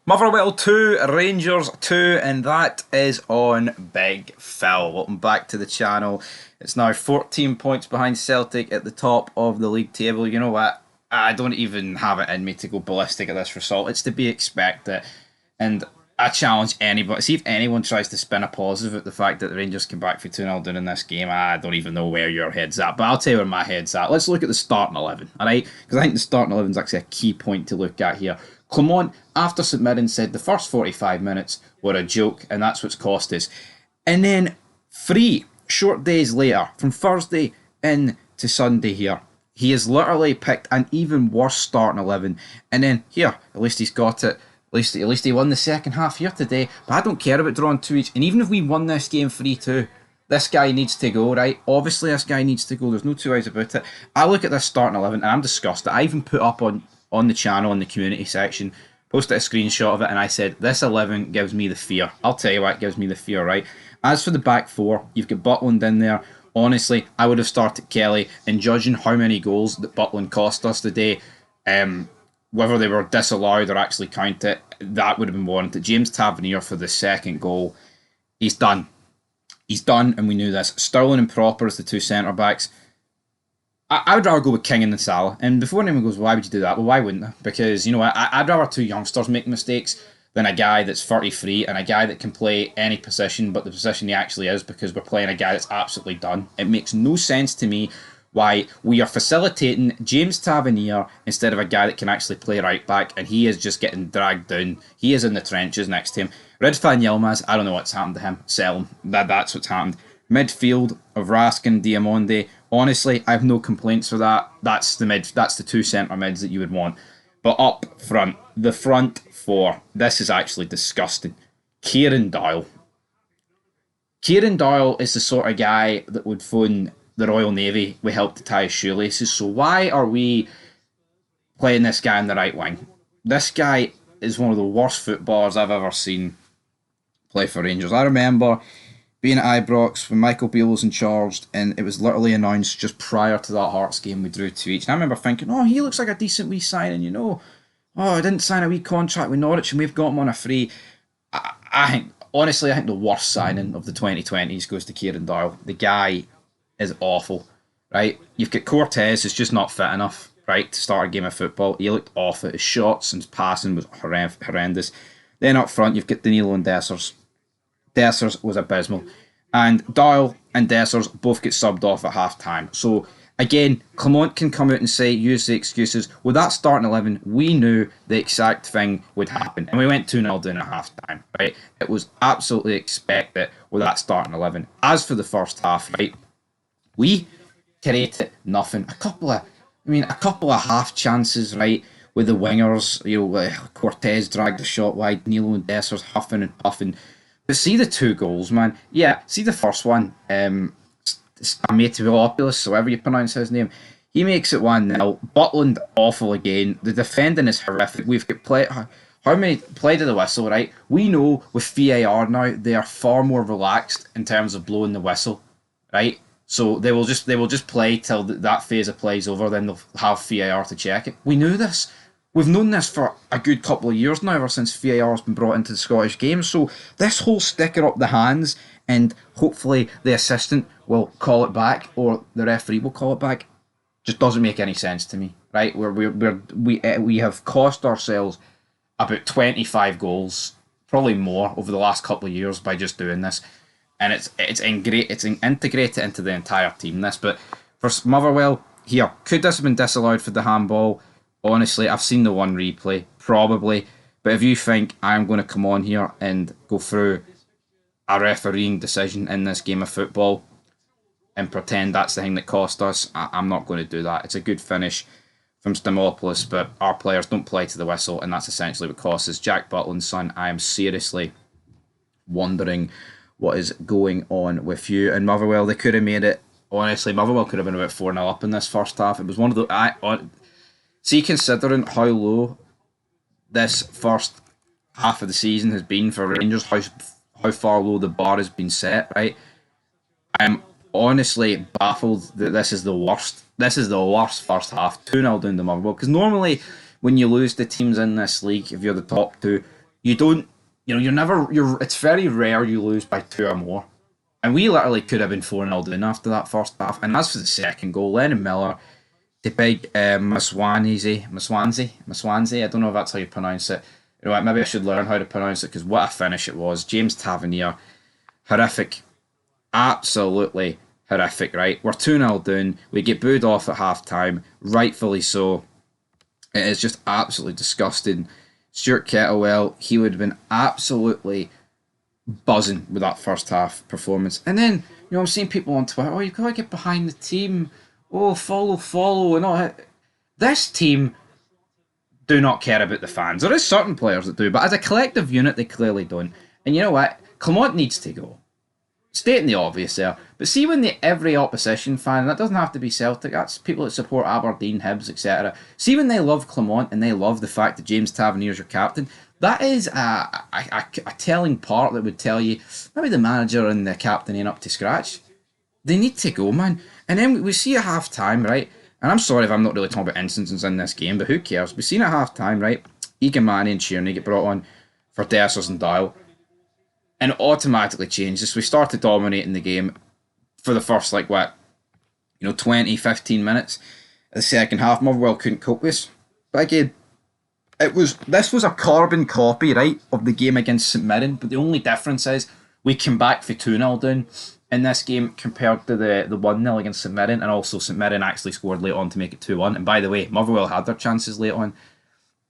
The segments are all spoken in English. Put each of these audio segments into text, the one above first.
Motherwell 2, Rangers 2, and that is on Big Phil. Welcome back to the channel. It's now 14 points behind Celtic at the top of the league table. You know what? I don't even have it in me to go ballistic at this result. It's to be expected. And I challenge anybody. See if anyone tries to spin a positive at the fact that the Rangers came back for 2-0 down in this game. I don't even know where your head's at, but I'll tell you where my head's at. Let's look at the starting 11, alright? Because I think the starting 11 is actually a key point to look at here. Clement, after St Mirren, said the first 45 minutes were a joke, and that's what's cost us. And then 3 short days later, from Thursday into Sunday here, he has literally picked an even worse starting 11. And then here, at least he's got it. At least he won the second half here today. But I don't care about drawing 2 each. And even if we won this game 3-2, this guy needs to go, right? Obviously, this guy needs to go. There's no two ways about it. I look at this starting 11 and I'm disgusted. I even put up on the channel in the community section, posted a screenshot of it, and I said, this 11 gives me the fear. I'll tell you what gives me the fear, right? As for the back 4, you've got Butland in there. Honestly, I would have started Kelly, and judging how many goals that Butland cost us today, whether they were disallowed or actually counted, that would have been warranted. James Tavernier for the second goal. He's done. He's done, and we knew this. Sterling and Proper as the 2 centre-backs. I would rather go with King and Salah. And before anyone goes, why would you do that? Well, why wouldn't I? Because, you know, I'd rather 2 youngsters make mistakes than a guy that's 33 and a guy that can play any position but the position he actually is, because we're playing a guy that's absolutely done. It makes no sense to me why we are facilitating James Tavernier instead of a guy that can actually play right back, and he is just getting dragged down. He is in the trenches next to him. Ridvan Yilmaz, I don't know what's happened to him. Sell him. That's what's happened. Midfield of Raskin, Diamonde. Honestly, I have no complaints for that. That's the 2 centre mids that you would want. But up front, the front 4, this is actually disgusting. Kieran Doyle. Kieran Doyle is the sort of guy that would phone the Royal Navy with help to tie his shoelaces. So why are we playing this guy in the right wing? This guy is one of the worst footballers I've ever seen play for Rangers. I remember being at Ibrox when Michael Beale was in charge, and it was literally announced just prior to that Hearts game we drew 2 each. And I remember thinking, oh, he looks like a decent wee signing, you know. Oh, I didn't sign a wee contract with Norwich and we've got him on a free. I think, honestly, I think the worst signing of the 2020s goes to Kieran Doyle. The guy is awful, right? You've got Cortez, who's just not fit enough, right, to start a game of football. He looked awful. His shots and his passing was horrendous. Then up front, you've got Danilo and Dessers. Dessers was abysmal. And Doyle and Dessers both get subbed off at half time. So, again, Clement can come out and say, use the excuses. With that starting 11, we knew the exact thing would happen. And we went 2-0 down at half time, right? It was absolutely expected with that starting 11. As for the first half, right, we created nothing. A couple of half chances, right, with the wingers. You know, Cortez dragged the shot wide, Danilo and Dessers huffing and puffing. But see the 2 goals, man. Yeah, see the first one. Stamatopoulos, however you pronounce his name. He makes it 1-0. Butland awful again. The defending is horrific. We've got how many play to the whistle, right? We know with VAR now they are far more relaxed in terms of blowing the whistle, right? So they will just play till that phase of play is over. Then they'll have VAR to check it. We knew this. We've known this for a good couple of years now, ever since VAR has been brought into the Scottish game. So this whole sticker up the hands, and hopefully the assistant will call it back or the referee will call it back, just doesn't make any sense to me, right? We have cost ourselves about 25 goals, probably more, over the last couple of years by just doing this, and it's integrated into the entire team. This, but for Motherwell here, could this have been disallowed for the handball? Honestly, I've seen the one replay, probably. But if you think I'm going to come on here and go through a refereeing decision in this game of football and pretend that's the thing that cost us, I'm not going to do that. It's a good finish from Stamatopoulos, but our players don't play to the whistle, and that's essentially what costs us. Jack Butland's son, I am seriously wondering what is going on with you. And Motherwell, they could have made it. Honestly, Motherwell could have been about 4-0 up in this first half. It was one of the... See, considering how low this first half of the season has been for Rangers, how far low the bar has been set, right? I'm honestly baffled that this is the worst. This is the worst first half. 2-0 down to Motherwell. Because normally, when you lose the teams in this league, if you're the top 2, you don't, it's very rare you lose by 2 or more. And we literally could have been 4-0 down after that first half. And as for the second goal, Lennon Miller, the big Maswanzi, I don't know if that's how you pronounce it. You know what, maybe I should learn how to pronounce it because what a finish it was. James Tavernier, horrific. Absolutely horrific, right? We're 2-0 down. We get booed off at half time, rightfully so. It is just absolutely disgusting. Stuart Kettlewell, he would have been absolutely buzzing with that first half performance. And then, I'm seeing people on Twitter, oh, you've got to get behind the team. Oh, follow, and all that. This team do not care about the fans. There is certain players that do, but as a collective unit, they clearly don't. And you know what? Clement needs to go. Stating the obvious there. But see when every opposition fan, that doesn't have to be Celtic, that's people that support Aberdeen, Hibs, etc. See when they love Clement and they love the fact that James Tavernier is your captain, that is a telling part that would tell you maybe the manager and the captain ain't up to scratch. They need to go, man. And then we see at half time, right? And I'm sorry if I'm not really talking about instances in this game, but who cares? We seen at half time, right? Egan and Tierney get brought on for Dessers and Dial. And it automatically changes. We started dominating the game for the first, 20, 15 minutes. The second half, Motherwell couldn't cope with us. But again, this was a carbon copy, right, of the game against St Mirren. But the only difference is we came back for 2-0 down in this game compared to the 1-0 against St Mirren. And also St Mirren actually scored late on to make it 2-1. And by the way, Motherwell had their chances late on.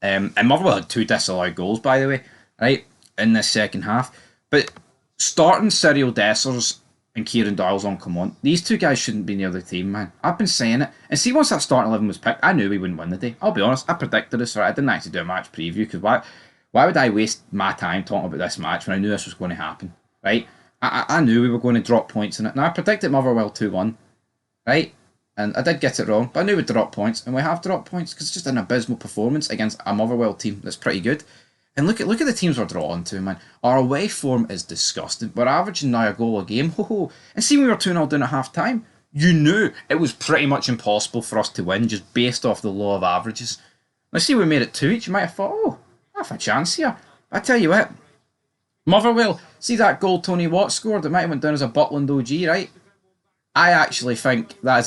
And Motherwell had 2 disallowed goals, by the way, right, in this second half. But starting Cyril Dessers and Kieran Doyle's on Clement, these two guys shouldn't be near the team, man. I've been saying it. And see, once that starting 11 was picked, I knew we wouldn't win the day. I'll be honest, I predicted this, right? I didn't actually do a match preview, because why would I waste my time talking about this match when I knew this was going to happen, right? I knew we were going to drop points in it. Now, I predicted Motherwell 2-1, right? And I did get it wrong, but I knew we'd drop points, and we have dropped points, because it's just an abysmal performance against a Motherwell team that's pretty good. And look at the teams we're drawn to, man. Our away form is disgusting. We're averaging now a goal a game. And see, when we were 2-0 down at half time, you knew it was pretty much impossible for us to win just based off the law of averages. Now, see, we made it 2 each. You might have thought, oh, I have a chance here. But I tell you what, Motherwell, see that goal Tony Watt scored? It might have went down as a Butland OG, right? I actually think that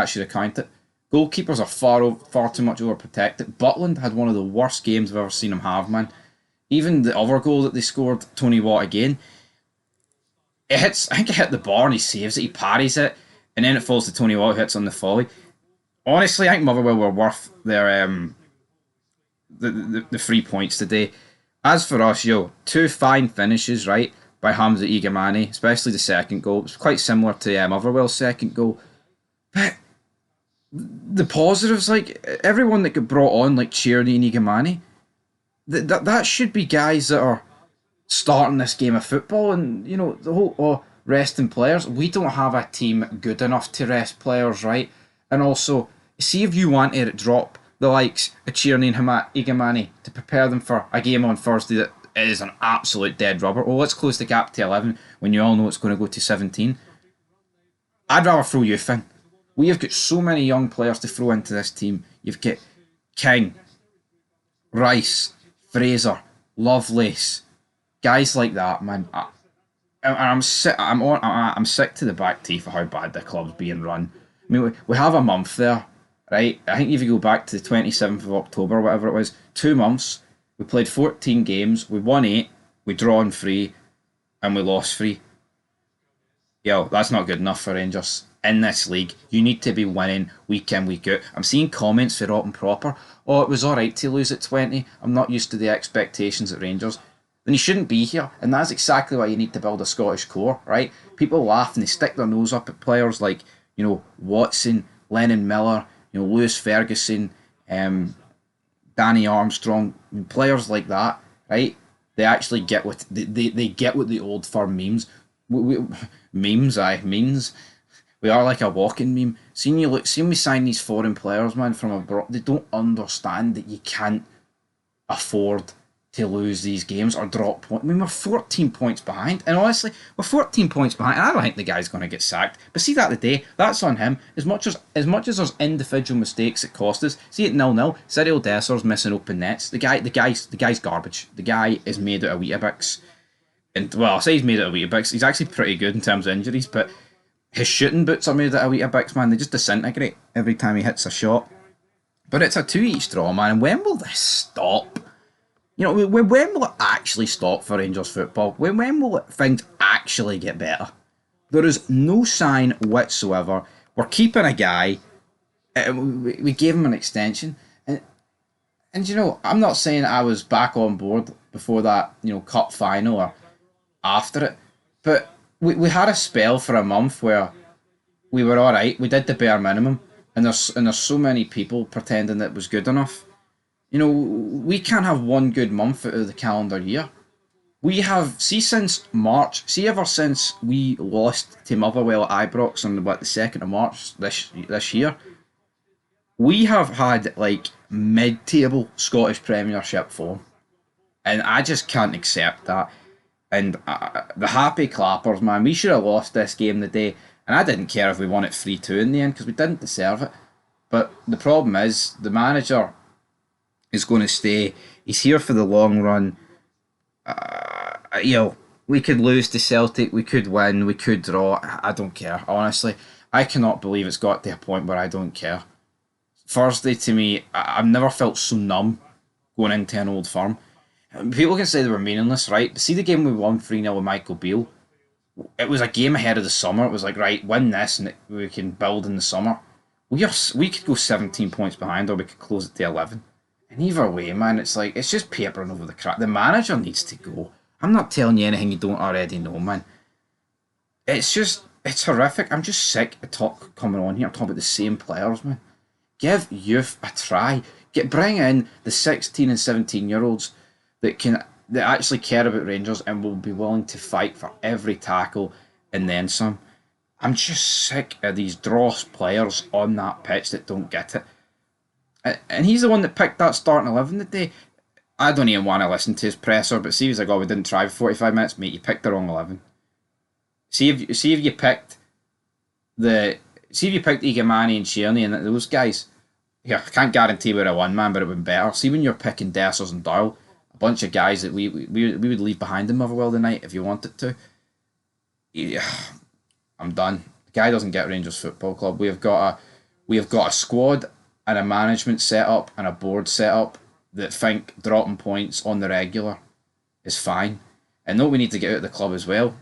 should have counted. Goalkeepers are far too much overprotected. Butland had one of the worst games I've ever seen him have, man. Even the other goal that they scored, Tony Watt again, I think it hit the bar and he saves it, he parries it, and then it falls to Tony Watt, who hits on the volley. Honestly, I think Motherwell were worth their the 3 points today. As for us, 2 fine finishes, right, by Hamza Igamani, especially the second goal. It was quite similar to Motherwell's second goal. But the positives, everyone that got brought on, like Tierney and Igamani, that should be guys that are starting this game of football. And the whole resting players, we don't have a team good enough to rest players, right? And also, see if you want to drop the likes of Tierney and Igamani to prepare them for a game on Thursday that is an absolute dead rubber. Oh, let's close the gap to 11 when you all know it's going to go to 17. I'd rather throw youth in. We have got so many young players to throw into this team. You've got King, Rice, Fraser, Lovelace, guys like that, man. I'm sick. I'm sick to the back teeth of how bad the club's being run. I mean, we have a month there, right? I think if you go back to the 27th of October, whatever it was, 2 months. We played 14 games. We won 8. We drawn 3, and we lost 3. That's not good enough for Rangers. In this league, you need to be winning week in, week out. I'm seeing comments for Rotten Proper. Oh, it was alright to lose at 20. I'm not used to the expectations at Rangers. Then you shouldn't be here. And that's exactly why you need to build a Scottish core, right? People laugh and they stick their nose up at players like, Watson, Lennon Miller, Lewis Ferguson, Danny Armstrong, players like that, right? They actually get what they get what the old firm memes. Memes. We are like a walking meme. Seeing we sign these foreign players, man, from abroad, they don't understand that you can't afford to lose these games or drop points. I mean, we're 14 points behind, and honestly, we're 14 points behind. I don't think the guy's going to get sacked. But see that the day, that's on him. As much as there's individual mistakes that cost us. See it 0-0. Cyril Desser's missing open nets. The guy's garbage. The guy is made out of Weetabix. And well, I say he's made out of Weetabix. He's actually pretty good in terms of injuries, but his shooting boots are made out of Weetabix, man. They just disintegrate every time he hits a shot. But it's a 2-each draw, man. And when will this stop? You know, when will it actually stop for Rangers football? When will things actually get better? There is no sign whatsoever. We're keeping a guy. We gave him an extension. And you know, I'm not saying I was back on board before that, you know, cup final or after it. But we had a spell for a month where we were alright. We did the bare minimum. And there's so many people pretending that it was good enough. You know, we can't have one good month out of the calendar year. We have, see since March, see ever since we lost to Motherwell at Ibrox on the 2nd of March this year, we have had like mid-table Scottish Premiership form. And I just can't accept that. And the happy clappers, man, we should have lost this game the day. And I didn't care if we won it 3-2 in the end because we didn't deserve it. But the problem is, the manager is going to stay. He's here for the long run. You know, we could lose to Celtic, we could win, we could draw. I don't care, honestly. I cannot believe it's got to a point where I don't care. Thursday, to me, I've never felt so numb going into an Old Firm. People can say they were meaningless, right? But see the game we won 3-0 with Michael Beale? It was a game ahead of the summer. It was like, right, win this and we can build in the summer. We could go 17 points behind or we could close it to 11. And either way, man, it's like, it's just papering over the crack. The manager needs to go. I'm not telling you anything you don't already know, man. It's horrific. I'm just sick of coming on here talking about the same players, man. Give youth a try. Bring in the 16 and 17-year-olds that actually care about Rangers and will be willing to fight for every tackle and then some. I'm just sick of these dross players on that pitch that don't get it. And he's the one that picked that starting 11 today. I don't even want to listen to his presser, but see, he was like, oh, we didn't try for 45 minutes. Mate, you picked the wrong 11. See if you picked Igamani and Tierney and those guys. Yeah, I can't guarantee we're a one-man, but it would be better. See when you're picking Dessers and Doyle, a bunch of guys that we would leave behind in Motherwell tonight if you wanted to. Yeah, I'm done. The guy doesn't get Rangers Football Club. We have got a squad and a management setup and a board setup that think dropping points on the regular is fine. And know we need to get out of the club as well.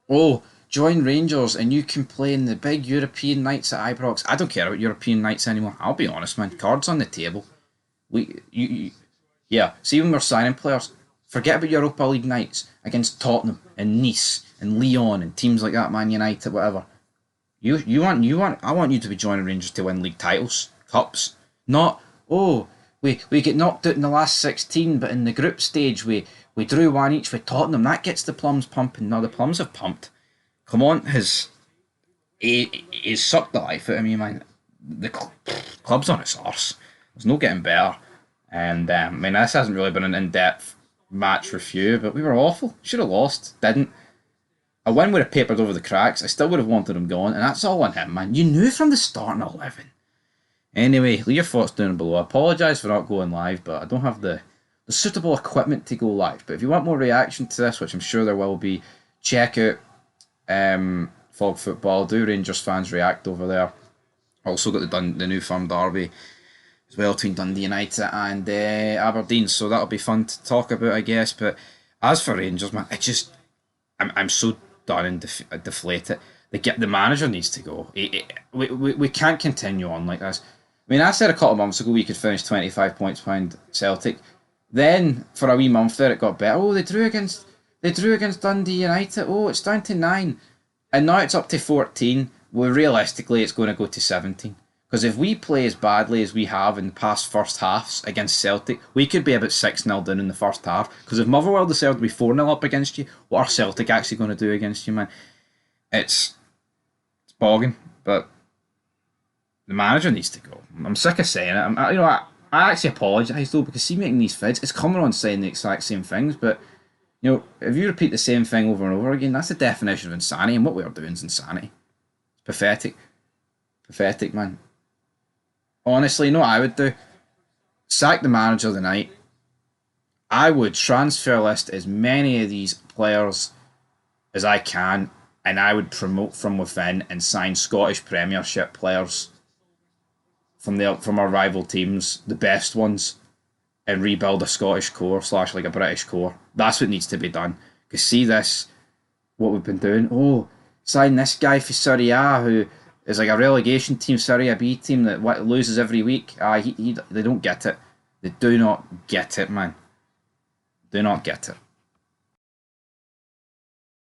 Oh, join Rangers and you can play in the big European nights at Ibrox. I don't care about European nights anymore. I'll be honest, man. Cards on the table. See when we're signing players, forget about Europa League nights against Tottenham and Nice and Lyon and teams like that, Man United, whatever. I want you to be joining Rangers to win league titles, cups. Not, oh, we get knocked out in the last 16, but in the group stage we drew one each with Tottenham. That gets the plums pumping. No, the plums have pumped. Come on, he's sucked the life out of me, man. The club's on its arse. There's no getting better. And I mean, this hasn't really been an in-depth match review, but we were awful. Should have lost. Didn't. A win would have papered over the cracks. I still would have wanted him gone, and that's all on him, man. You knew from the starting 11. Anyway, leave your thoughts down below. I apologise for not going live, but I don't have the suitable equipment to go live. But if you want more reaction to this, which I'm sure there will be, check out Fog Football. Do Rangers fans react over there? Also got the New Firm derby as well between Dundee United and Aberdeen, so that'll be fun to talk about, I guess. But as for Rangers, man, I'm so done and deflated. The manager needs to go. We can't continue on like this. I mean, I said a couple of months ago we could finish 25 points behind Celtic. Then for a wee month there it got better. Oh, they drew against Dundee United. Oh, it's down to 9, and now it's up to 14. Well, realistically, it's going to go to 17. Because if we play as badly as we have in the past first halves against Celtic, we could be about 6-0 down in the first half. Because if Motherwell decided to be 4-0 up against you, what are Celtic actually going to do against you, man? It's bogging, but the manager needs to go. I'm sick of saying it. I actually apologise though, because see, making these vids, it's coming on saying the exact same things, but you know, if you repeat the same thing over and over again, that's the definition of insanity, and what we are doing is insanity. It's pathetic. Pathetic, man. Honestly, you know what I would do? Sack the manager of the night. I would transfer list as many of these players as I can, and I would promote from within and sign Scottish Premiership players from our rival teams, the best ones, and rebuild a Scottish core slash like a British core. That's what needs to be done. Because see this, what we've been doing. Oh, sign this guy for Serie A who is like a relegation team, Serie B team that loses every week. They don't get it. They do not get it, man. Do not get it.